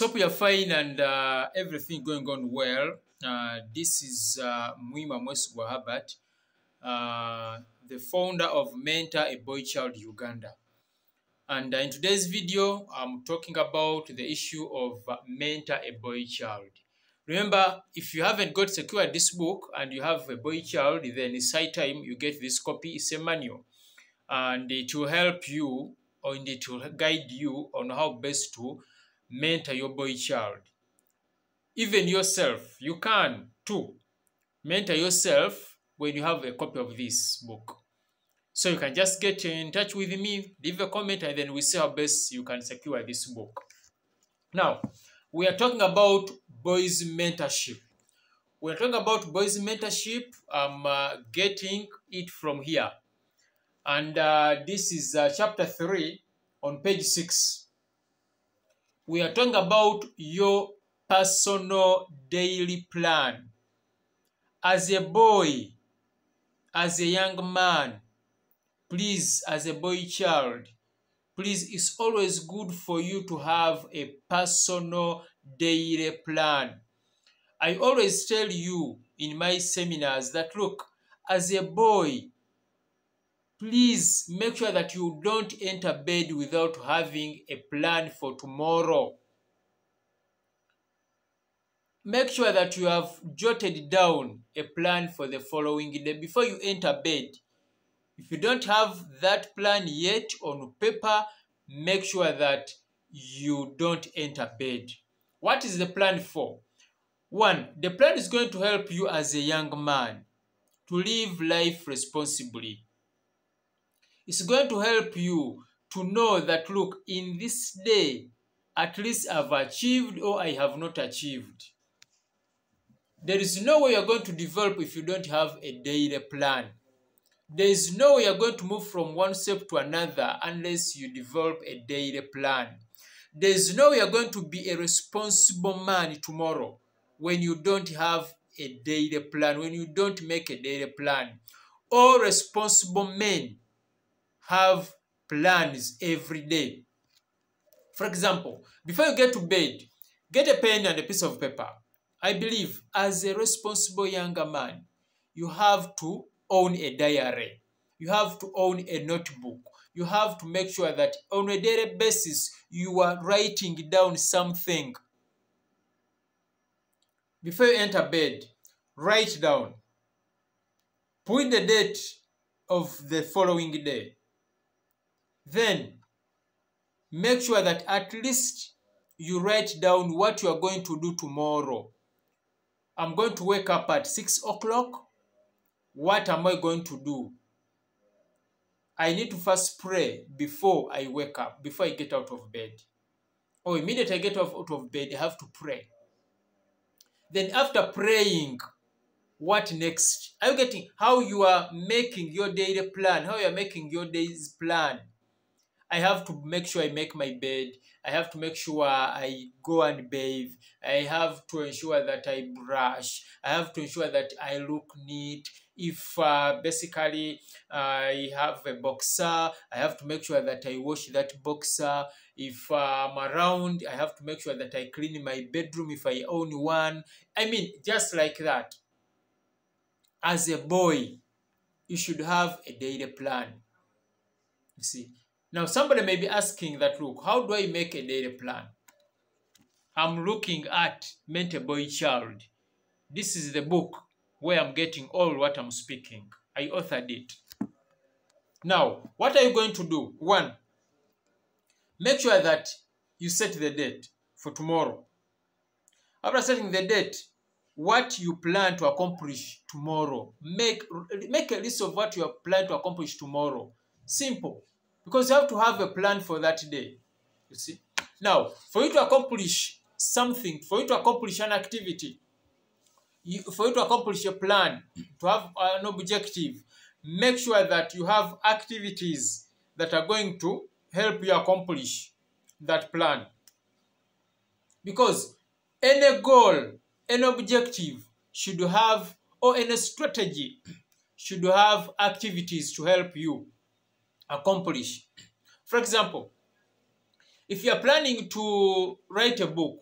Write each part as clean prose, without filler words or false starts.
hope you're fine and everything going on well. This is Mwima Mwesugwa Herbert, the founder of Mentor a Boy Child Uganda. And in today's video, I'm talking about the issue of Mentor a Boy Child. Remember, if you haven't got secured this book and you have a boy child, then it's high time you get this copy. It's a manual. And it will help you, or it will guide you on how best to mentor your boy child. Even yourself, you can too mentor yourself when you have a copy of this book. So you can just get in touch with me, leave a comment, and then we see how best you can secure this book. Now, we are talking about boys mentorship. We're talking about boys mentorship. I'm getting it from here. And this is chapter 3 on page 6. We are talking about your personal daily plan. As a boy, as a young man, please, as a boy child, please, it's always good for you to have a personal daily plan. I always tell you in my seminars that, look, as a boy, please make sure that you don't enter bed without having a plan for tomorrow. Make sure that you have jotted down a plan for the following day before you enter bed. If you don't have that plan yet on paper, make sure that you don't enter bed. What is the plan for? 1, the plan is going to help you as a young man to live life responsibly. It's going to help you to know that, look, in this day, at least I've achieved or I have not achieved. There is no way you're going to develop if you don't have a daily plan. There is no way you're going to move from one step to another unless you develop a daily plan. There is no way you're going to be a responsible man tomorrow when you don't have a daily plan, when you don't make a daily plan. All responsible men have plans every day. For example, before you get to bed, get a pen and a piece of paper. I believe as a responsible younger man, you have to own a diary. You have to own a notebook. You have to make sure that on a daily basis, you are writing down something. Before you enter bed, write down. Put the date of the following day. Then, make sure that at least you write down what you are going to do tomorrow. I'm going to wake up at 6 o'clock. What am I going to do? I need to first pray before I wake up, before I get out of bed. Or immediately I get out of bed, I have to pray. Then after praying, what next? Are you getting how you are making your daily plan, how you are making your day's plan? I have to make sure I make my bed. I have to make sure I go and bathe. I have to ensure that I brush. I have to ensure that I look neat. If basically I have a boxer, I have to make sure that I wash that boxer. If I'm around, I have to make sure that I clean my bedroom if I own one. I mean, just like that. As a boy, you should have a daily plan. You see. Now, somebody may be asking that, look, how do I make a daily plan? I'm looking at Mentor a Boy Child. This is the book where I'm getting all what I'm speaking. I authored it. Now, what are you going to do? 1, make sure that you set the date for tomorrow. After setting the date, what you plan to accomplish tomorrow. Make a list of what you plan to accomplish tomorrow. Simple. Because you have to have a plan for that day, you see. Now, for you to accomplish something, for you to accomplish an activity, for you to accomplish a plan, to have an objective, make sure that you have activities that are going to help you accomplish that plan. Because any goal, any objective should have, or any strategy should have activities to help you accomplish. For example, if you are planning to write a book,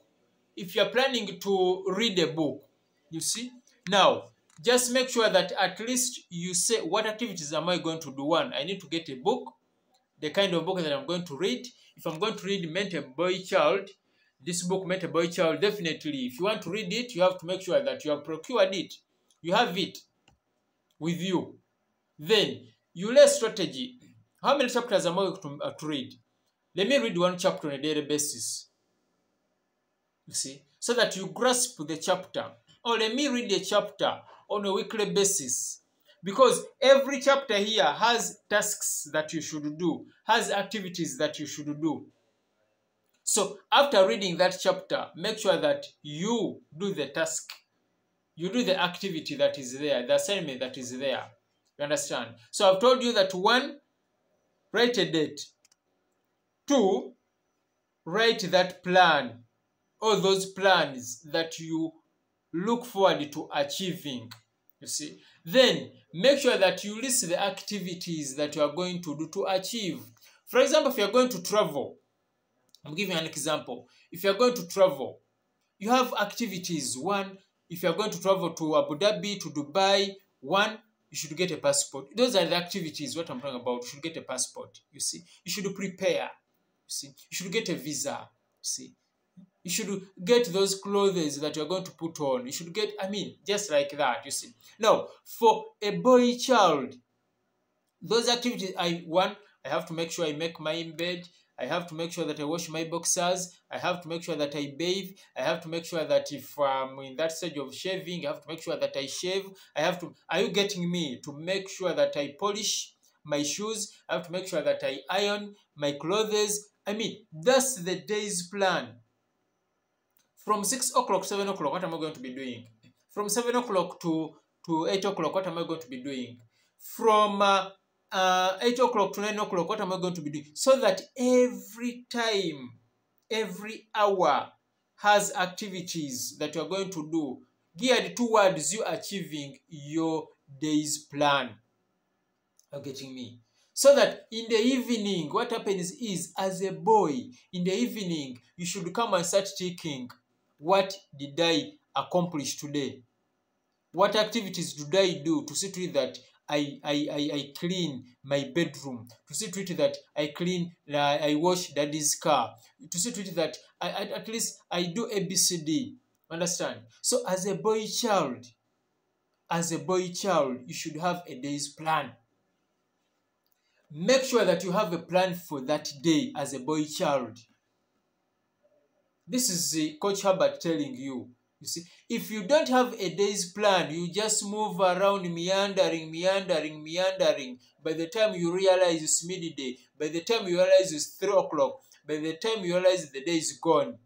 if you're planning to read a book, you see, now just make sure that at least you say, what activities am I going to do? One, I need to get a book, the kind of book that I'm going to read. If I'm going to read Mentor Boy Child, this book, Mentor Boy Child, definitely, if you want to read it, you have to make sure that you have procured it. You have it with you. Then, you lay strategy. How many chapters am I going to read? Let me read one chapter on a daily basis. You see, so that you grasp the chapter. Or let me read a chapter on a weekly basis. Because every chapter here has tasks that you should do, has activities that you should do. So after reading that chapter, make sure that you do the task. You do the activity that is there, the assignment that is there. You understand? So I've told you that 1, write a date. 2, write that plan. All those plans that you look forward to achieving. You see? Then make sure that you list the activities that you are going to do to achieve. For example, if you are going to travel, I'm giving an example. If you are going to travel, you have activities. 1, if you are going to travel to Abu Dhabi, to Dubai, 1, you should get a passport. Those are the activities, what I'm talking about. You should get a passport, you see. You should prepare, you see. You should get a visa, you see. You should get those clothes that you're going to put on. You should get, just like that, you see. Now, for a boy child, those activities, 1, I have to make sure I make my bed. I have to make sure that I wash my boxers. I have to make sure that I bathe. I have to make sure that if I'm in that stage of shaving, I have to make sure that I shave. Are you getting me? To make sure that I polish my shoes. I have to make sure that I iron my clothes. That's the day's plan. From 6 o'clock, 7 o'clock, what am I going to be doing? From 7 o'clock to 8 o'clock, what am I going to be doing? From 8 o'clock to 9 o'clock, what am I going to be doing? So that every time, every hour has activities that you are going to do geared towards you achieving your day's plan. Are you getting me? So that in the evening, what happens is, as a boy, in the evening, you should come and start thinking, what did I accomplish today? What activities did I do to see to it that I clean my bedroom, to see to it that I wash daddy's car, to see to it that at least I do ABCD. Understand? So as a boy child, you should have a day's plan. Make sure that you have a plan for that day as a boy child. This is Coach Herbert telling you. You see, if you don't have a day's plan, you just move around meandering. By the time you realize it's midday, by the time you realize it's 3 o'clock, by the time you realize the day is gone.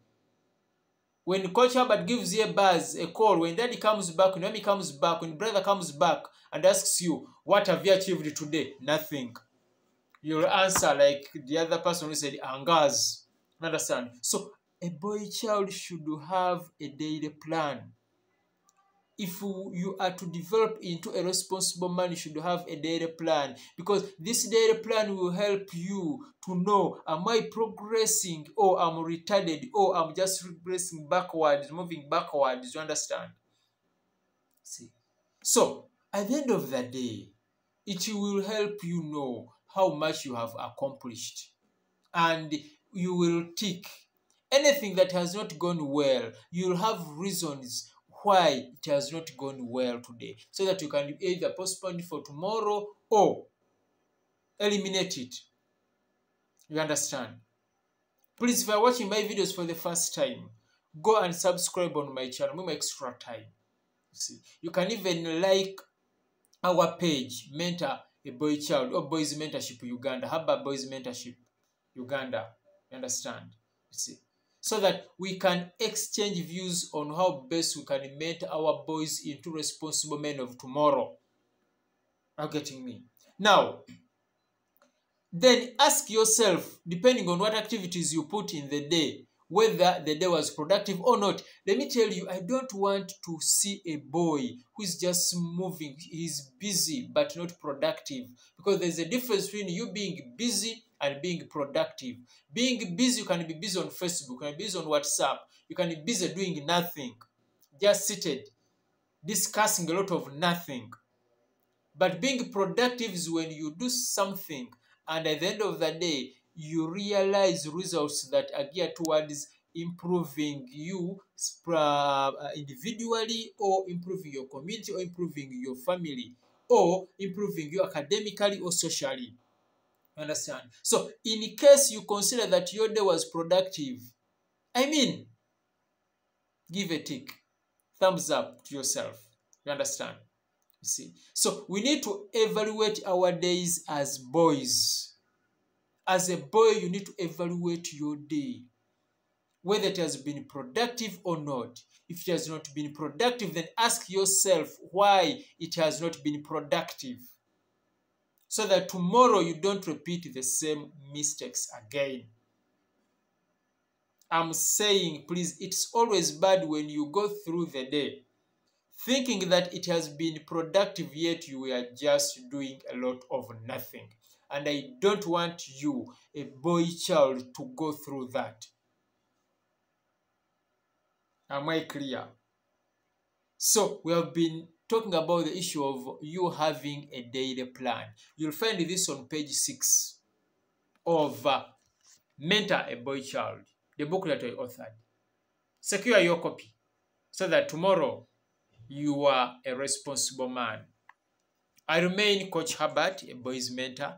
When Coach Herbert gives you a call, when daddy comes back, when mommy comes back, when brother comes back and asks you, what have you achieved today? Nothing. You'll answer like the other person who said, Angaz. Understand? So, a boy child should have a daily plan. If you are to develop into a responsible man, you should have a daily plan, because this daily plan will help you to know, am I progressing, or I'm retarded, or I'm just regressing backwards, moving backwards. You understand? See? So, at the end of the day, it will help you know how much you have accomplished, and you will tick. Anything that has not gone well, you'll have reasons why it has not gone well today, so that you can either postpone it for tomorrow or eliminate it. You understand? Please, if you are watching my videos for the first time, go and subscribe on my channel. Give me extra time. See, you can even like our page, Mentor a Boy Child, or Boys Mentorship Uganda. How about Boys Mentorship Uganda? You understand? You see? So that we can exchange views on how best we can mentor our boys into responsible men of tomorrow. Are you getting me? Now, then ask yourself, depending on what activities you put in the day, whether the day was productive or not. Let me tell you, I don't want to see a boy who is just moving. He's busy but not productive, because there's a difference between you being busy and being productive. Being busy, you can be busy on Facebook, you can be busy on WhatsApp, You can be busy doing nothing, just seated, discussing a lot of nothing. But being productive is when you do something and at the end of the day, you realize results that are geared towards improving you individually, or improving your community, or improving your family, or improving you academically or socially. Understand? So in case you consider that your day was productive, I mean, give a tick, thumbs up to yourself. You understand? You see? So we need to evaluate our days as boys. As a boy, you need to evaluate your day, whether it has been productive or not. If it has not been productive, then ask yourself why it has not been productive, so that tomorrow you don't repeat the same mistakes again. I'm saying, please, it's always bad when you go through the day thinking that it has been productive, yet you are just doing a lot of nothing. And I don't want you, a boy child, to go through that. Am I clear? So we have been talking about the issue of you having a daily plan. You'll find this on page 6 of Mentor a Boy Child, the book that I authored. Secure your copy so that tomorrow you are a responsible man. I remain Coach Herbert, a boy's mentor.